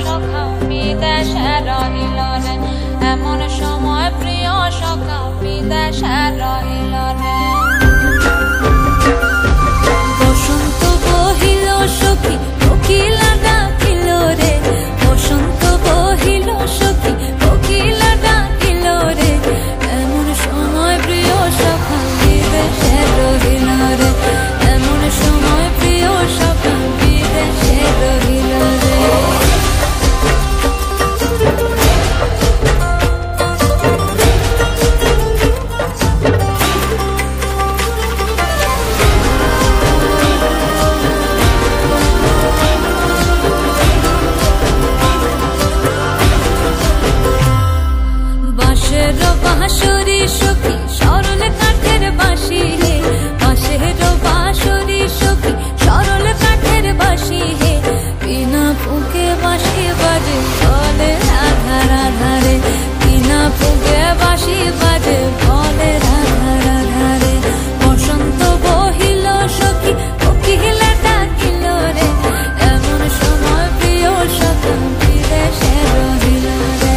সখা বিদেশে রহিল রে, এমন সময় প্রিয় সখা বিদেশে রহিল রে। বসন্ত বহিল সখী কোকিলা ডাকিল রে, বসন্ত বহিল সখী কোকিলা ডাকিল রে, এমন সময় প্রিয় সখা বিদেশে রহিল রে, এমন সময় প্রিয় সখা বিদেশে রহিল রে। বাঁশের বাঁশরি সখী সরল কাঠের বাঁশি হে, বাঁশের বাঁশরি সখী সরল কাঠের বাঁশি হে, বিনা ফুঁকে বাঁশি বাজে বলে রাধা রাধা রে, বিনা ফুঁকে বাঁশি বাজে বলে রাধা রাধা রে। বসন্ত বহিল সখী কোকিলা ডাকিল রে, এমন সময় প্রিয় সখা বিদেশে রহিল রে।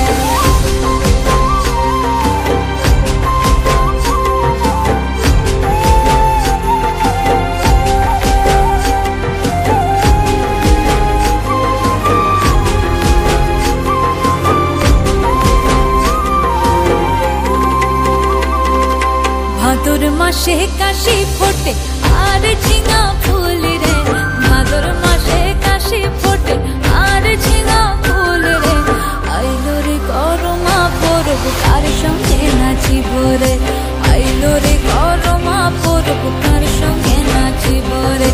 ভাদর মাসে কাশি ফোটে আর ঝিঙা ফুল রে, ভাদর মাসে কাশি ফোটে আর ঝিঙা ফুল রে, আইলো রে করমা পরব কার সঙ্গে নাচিব রে, আইলো রে করমা পরব কার সঙ্গে নাচিব রে,